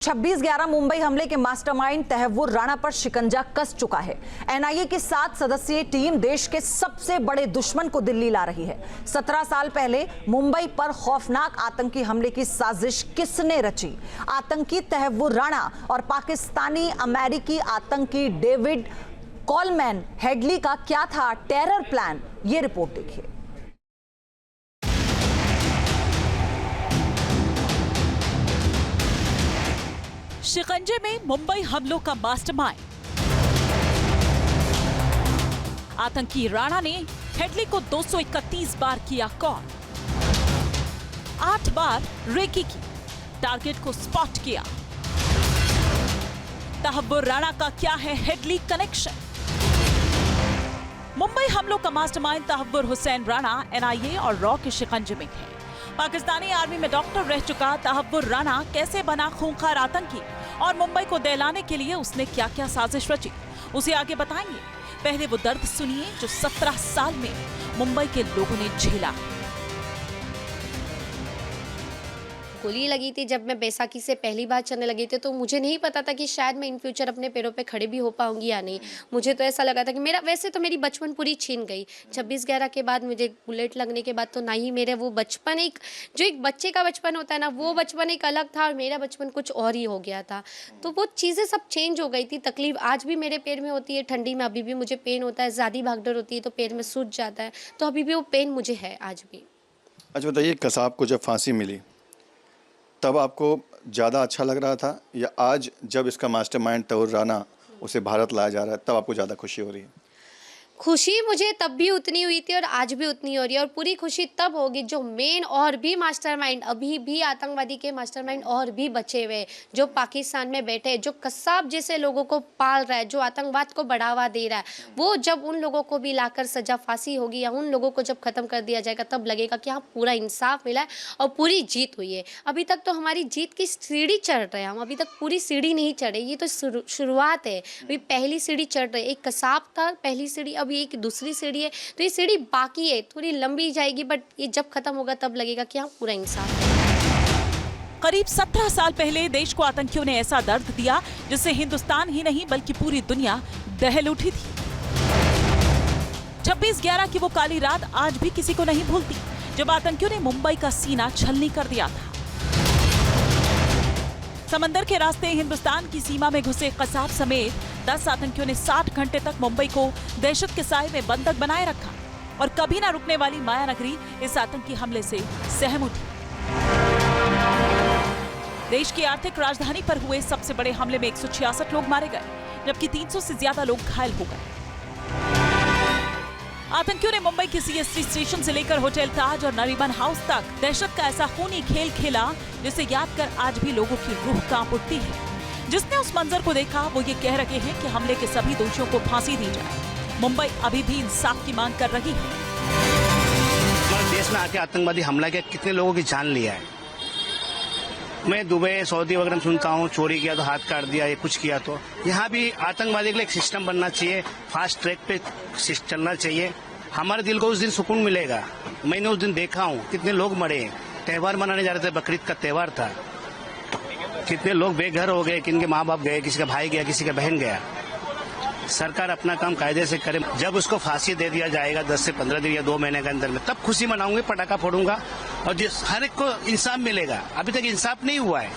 26/11 मुंबई हमले के मास्टरमाइंड तहव्वुर राणा पर शिकंजा कस चुका है। एनआईए की 7 सदस्यीय टीम देश के सबसे बड़े दुश्मन को दिल्ली ला रही है। 17 साल पहले मुंबई पर खौफनाक आतंकी हमले की साजिश किसने रची? आतंकी तहव्वुर राणा और पाकिस्तानी अमेरिकी आतंकी डेविड कॉलमैन हेडली का क्या था टेरर प्लान? ये रिपोर्ट देखिए। शिकंजे में मुंबई हमलों का मास्टरमाइंड आतंकी राणा ने हेडली को 231 बार किया कॉल, 8 बार रेकी की, टारगेट को स्पॉट किया। तहव्वुर राणा का क्या है हेडली कनेक्शन? मुंबई हमलों का मास्टरमाइंड तहव्वुर हुसैन राणा एनआईए और रॉ के शिकंजे में है। पाकिस्तानी आर्मी में डॉक्टर रह चुका तहव्वुर राणा कैसे बना खूंखार आतंकी और मुंबई को दहलाने के लिए उसने क्या क्या साजिश रची, उसे आगे बताएंगे। पहले वो दर्द सुनिए जो 17 साल में मुंबई के लोगों ने झेला। गोली लगी थी जब मैं बैसाखी से पहली बार चलने लगी थी, तो मुझे नहीं पता था कि शायद मैं इन फ्यूचर अपने पैरों पे खड़े भी हो पाऊंगी या नहीं। मुझे तो ऐसा लगा था कि मेरी बचपन पूरी छीन गई। 26/11 के बाद मुझे बुलेट लगने के बाद तो ना ही मेरे वो बचपन, एक बच्चे का बचपन होता है ना, वो बचपन एक अलग था और मेरा बचपन कुछ और ही हो गया था। तो वो चीज़ें सब चेंज हो गई थी। तकलीफ आज भी मेरे पैर में होती है, ठंडी में अभी भी मुझे पेन होता है, ज़्यादा भागदौड़ होती है तो पैर में सूज जाता है, तो अभी भी वो पेन मुझे है आज भी। अच्छा बताइए, कसाब को जब फांसी मिली तब आपको ज़्यादा अच्छा लग रहा था, या आज जब इसका मास्टरमाइंड तहव्वुर राणा उसे भारत लाया जा रहा है तब आपको ज़्यादा खुशी हो रही है? खुशी मुझे तब भी उतनी हुई थी और आज भी उतनी हो रही है। और पूरी खुशी तब होगी जो मेन और भी मास्टरमाइंड, अभी भी आतंकवादी के मास्टरमाइंड और भी बचे हुए, जो पाकिस्तान में बैठे, जो कसाब जैसे लोगों को पाल रहा है, जो आतंकवाद को बढ़ावा दे रहा है, वो जब उन लोगों को भी लाकर सजा फांसी होगी या उन लोगों को जब खत्म कर दिया जाएगा, तब लगेगा कि हाँ पूरा इंसाफ मिला है और पूरी जीत हुई है। अभी तक तो हमारी जीत की सीढ़ी चढ़ रहे हैं हम, अभी तक पूरी सीढ़ी नहीं चढ़े। ये तो शुरुआत है, अभी पहली सीढ़ी चढ़ रही है। एक कसाब था पहली सीढ़ी, अब एक दूसरी सीढ़ी है, तो ये सीढ़ी बाकी है, थोड़ी लंबी जाएगी, बट ये जब खत्म होगा तब लगेगा कि हाँ पूरा इंसाफ है। करीब 17 साल पहले देश को आतंकियों ने ऐसा दर्द दिया जिससे हिंदुस्तान ही नहीं बल्कि पूरी दुनिया दहल उठी थी। 26/11 की वो काली रात आज भी किसी को नहीं भूलती, जब आतंकियों ने मुंबई का सीना छलनी कर दिया था। समंदर के रास्ते हिंदुस्तान की सीमा में घुसे कसाब समेत 10 आतंकियों ने 60 घंटे तक मुंबई को दहशत के साए में बंधक बनाए रखा और कभी ना रुकने वाली माया नगरी इस आतंकी हमले से सहम उठी। देश की आर्थिक राजधानी पर हुए सबसे बड़े हमले में 166 लोग मारे गए, जबकि 300 से ज्यादा लोग घायल हो गए। आतंकियों ने मुंबई के सीएसटी स्टेशन से लेकर होटल ताज और नरीमन हाउस तक दहशत का ऐसा खूनी खेल खेला जिसे याद कर आज भी लोगों की रूह कांप उठती है। जिसने उस मंजर को देखा वो ये कह रहे हैं कि हमले के सभी दोषियों को फांसी दी जाए। मुंबई अभी भी इंसाफ की मांग कर रही है। हमारे देश में आके आतंकवादी हमला किया, कितने लोगों की जान लिया है। मैं दुबई सऊदी वगैरह में सुनता हूँ, चोरी किया तो हाथ काट दिया, ये कुछ किया तो। यहाँ भी आतंकवादी के लिए एक सिस्टम बनना चाहिए, फास्ट ट्रैक पे चलना चाहिए। हमारे दिल को उस दिन सुकून मिलेगा। मैंने उस दिन देखा हूँ कितने लोग मरे, त्योहार मनाने जा रहे थे, बकरीद का त्योहार था, कितने लोग बेघर हो गए, किनके माँ बाप गए, किसी का भाई गया, किसी का बहन गया। सरकार अपना काम कायदे से करे। जब उसको फांसी दे दिया जाएगा 10 से 15 दिन या 2 महीने के अंदर में, तब खुशी मनाऊंगी, पटाखा फोड़ूंगा और जिस हर एक को इंसाफ मिलेगा। अभी तक इंसाफ नहीं हुआ है।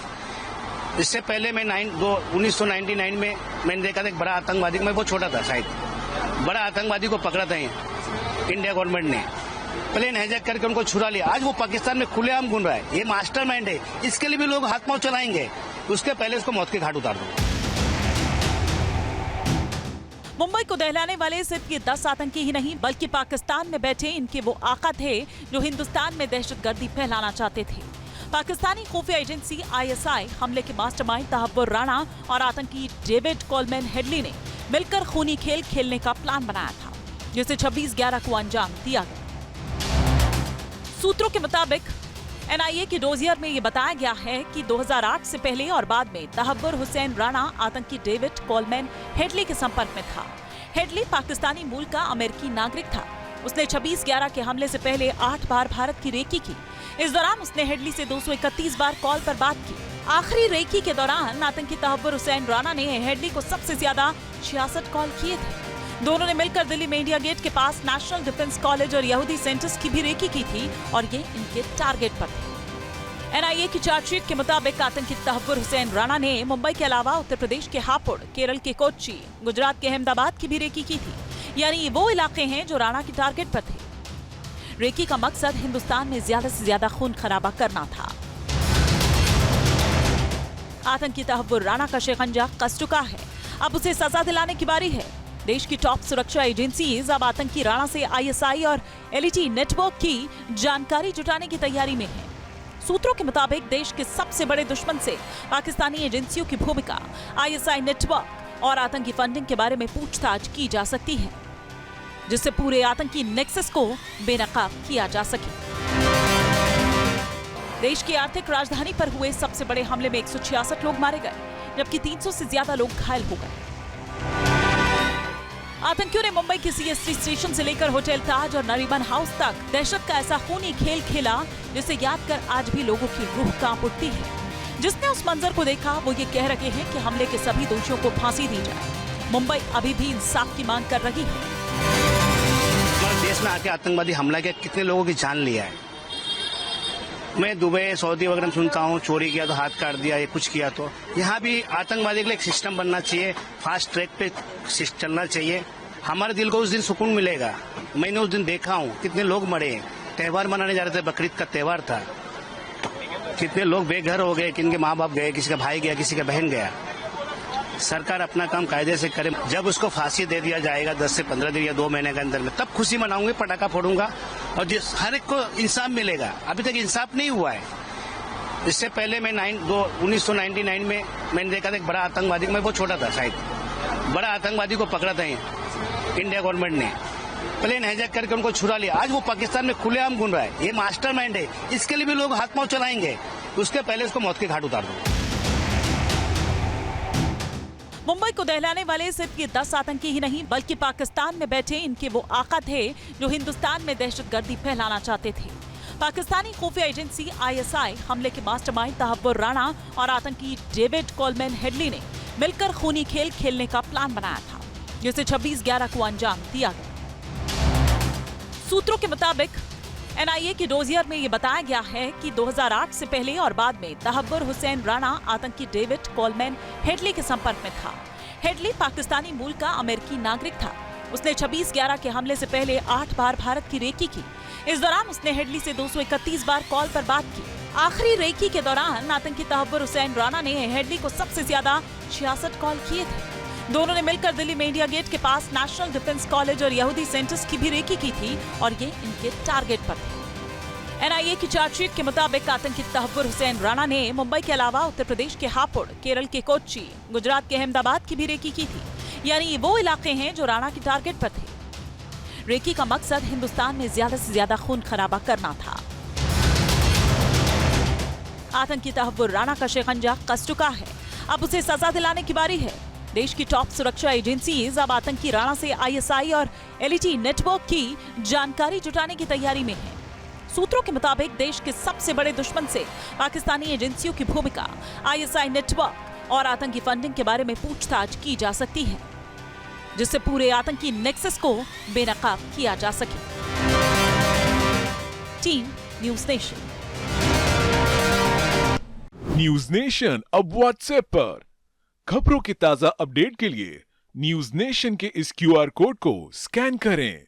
इससे पहले मैं 1999 में मैंने देखा था एक बड़ा आतंकवादी, मैं बहुत छोटा था शायद, बड़ा आतंकवादी को पकड़ा था इंडिया गवर्नमेंट ने, प्लेन हाईजैक करके उनको छुड़ा लिया। आज वो पाकिस्तान में खुलेआम घूम रहा है। ये मास्टरमाइंड है, इसके लिए भी लोग हाथ पांव चलाएंगे। उसके पहले इसको मौत के घाट उतार दो। मुंबई को दहलाने वाले सिर्फ ये 10 आतंकी ही नहीं बल्कि पाकिस्तान में बैठे इनके वो आका थे जो हिंदुस्तान में दहशतगर्दी फैलाना चाहते थे। पाकिस्तानी खुफिया एजेंसी आईएसआई हमले के मास्टरमाइंड तहव्वुर राणा और आतंकी डेविड कॉलमैन हेडली ने मिलकर खूनी खेल खेलने का प्लान बनाया था, जिसे 26/11 को अंजाम दिया गया। सूत्रों के मुताबिक एनआईए की डोजियर में ये बताया गया है कि 2008 से पहले और बाद में तहव्वुर हुसैन राणा आतंकी डेविड कॉलमैन हेडली के संपर्क में था। हेडली पाकिस्तानी मूल का अमेरिकी नागरिक था। उसने 26/11 के हमले से पहले 8 बार भारत की रेकी की। इस दौरान उसने हेडली से 231 बार कॉल पर बात की। आखिरी रेकी के दौरान आतंकी तहव्वुर हुसैन राणा ने हेडली को सबसे ज्यादा 66 कॉल किए थे। दोनों ने मिलकर दिल्ली में इंडिया गेट के पास नेशनल डिफेंस कॉलेज और यहूदी सेंटर्स की भी रेकी की थी और ये इनके टारगेट पर थे। एनआईए की चार्जशीट के मुताबिक आतंकी तहव्वुर हुसैन राणा ने मुंबई के अलावा उत्तर प्रदेश के हापुड़, केरल के कोच्चि, गुजरात के अहमदाबाद की भी रेकी की थी। यानी वो इलाके हैं जो राणा के टारगेट पर थे। रेकी का मकसद हिंदुस्तान में ज्यादा से ज्यादा खून खराबा करना था। आतंकी तहव्वुर राणा का शिकंजा कस चुका है, अब उसे सजा दिलाने की बारी है। देश की टॉप सुरक्षा एजेंसीज अब आतंकी राणा से आईएसआई और एलईटी नेटवर्क की जानकारी जुटाने की तैयारी में है। सूत्रों के मुताबिक देश के सबसे बड़े दुश्मन से पाकिस्तानी एजेंसियों की भूमिका, आईएसआई नेटवर्क और आतंकी फंडिंग के बारे में पूछताछ की जा सकती है, जिससे पूरे आतंकी नेक्सस को बेनकाब किया जा सके। देश की आर्थिक राजधानी पर हुए सबसे बड़े हमले में 166 लोग मारे गए, जबकि 300 से ज्यादा लोग घायल हो गए। आतंकियों ने मुंबई के सीएसटी स्टेशन से लेकर होटल ताज और नरीमन हाउस तक दहशत का ऐसा खूनी खेल खेला जिसे याद कर आज भी लोगों की रूह कांप उठती है। जिसने उस मंजर को देखा वो ये कह रहे हैं कि हमले के सभी दोषियों को फांसी दी जाए। मुंबई अभी भी इंसाफ की मांग कर रही है। हमारे देश में आके आतंकवादी हमला किया, कितने लोगों की जान लिया है। मैं दुबई, सऊदी वगैरह में सुनता हूँ, चोरी किया तो हाथ काट दिया, ये कुछ किया तो। यहाँ भी आतंकवादी के लिए एक सिस्टम बनना चाहिए, फास्ट ट्रैक पे चलना चाहिए। हमारे दिल को उस दिन सुकून मिलेगा। मैंने उस दिन देखा हूँ कितने लोग मरे, त्योहार मनाने जा रहे थे, बकरीद का त्योहार था, कितने लोग बेघर हो गए, किनके माँ बाप गए, किसी का भाई गया, किसी का बहन गया। सरकार अपना काम कायदे से करे। जब उसको फांसी दे दिया जाएगा 10 से 15 दिन या 2 महीने के अंदर में, तब खुशी मनाऊंगी, पटाखा फोड़ूंगा और जिस हर एक को इंसाफ मिलेगा। अभी तक इंसाफ नहीं हुआ है। इससे पहले मैं 1999 में मैंने देखा था एक बड़ा आतंकवादी, मैं बहुत छोटा था शायद, बड़ा आतंकवादी को पकड़ा था इंडिया गवर्नमेंट ने, प्लेन हाईजैक करके उनको छुड़ा लिया। आज वो पाकिस्तान में खुलेआम घूम रहा है। ये मास्टरमाइंड है, इसके लिए भी लोग हाथ पांव चलाएंगे। उसके पहले उसको मौत के घाट उतार दो। मुंबई को दहलाने वाले सिर्फ ये 10 आतंकी ही नहीं बल्कि पाकिस्तान में बैठे इनके वो आका थे जो हिंदुस्तान में दहशतगर्दी फैलाना चाहते थे। पाकिस्तानी खुफिया एजेंसी आईएसआई हमले के मास्टरमाइंड तहव्वुर राणा और आतंकी डेविड कोलमैन हेडली ने मिलकर खूनी खेल खेलने का प्लान बनाया था, जिसे 26/11 को अंजाम दिया गया। सूत्रों के मुताबिक एनआईए की डोजियर में ये बताया गया है कि 2008 से पहले और बाद में तहव्वुर हुसैन राणा आतंकी डेविड कोलमैन हेडली के संपर्क में था। हेडली पाकिस्तानी मूल का अमेरिकी नागरिक था। उसने 26/11 के हमले से पहले 8 बार भारत की रेकी की। इस दौरान उसने हेडली से 231 बार कॉल पर बात की। आखिरी रेकी के दौरान आतंकी तहव्वुर हुसैन राणा ने हेडली को सबसे ज्यादा 66 कॉल किए थे। दोनों ने मिलकर दिल्ली में इंडिया गेट के पास नेशनल डिफेंस कॉलेज और यहूदी सेंटर्स की भी रेकी की थी और ये इनके टारगेट पर थे। एनआईए की चार्जशीट के मुताबिक आतंकी तहव्वुर हुसैन राणा ने मुंबई के अलावा उत्तर प्रदेश के हापुड़, केरल के कोच्चि, गुजरात के अहमदाबाद की भी रेकी की थी। यानी वो इलाके हैं जो राणा के टारगेट पर थे। रेकी का मकसद हिंदुस्तान में ज्यादा से ज्यादा खून खराबा करना था। आतंकी तहव्वुर राणा का शिकंजा कस चुका है, अब उसे सजा दिलाने की बारी है। देश की टॉप सुरक्षा एजेंसीज अब आतंकी राणा से आईएसआई और एलईटी नेटवर्क की जानकारी जुटाने की तैयारी में है। सूत्रों के मुताबिक देश के सबसे बड़े दुश्मन से पाकिस्तानी एजेंसियों की भूमिका, आईएसआई नेटवर्क और आतंकी फंडिंग के बारे में पूछताछ की जा सकती है, जिससे पूरे आतंकी नेक्सस को बेनकाब किया जा सके। Team news nation. News nation अब व्हाट्सएप पर खबरों के ताजा अपडेट के लिए न्यूज़ नेशन के इस क्यूआर कोड को स्कैन करें।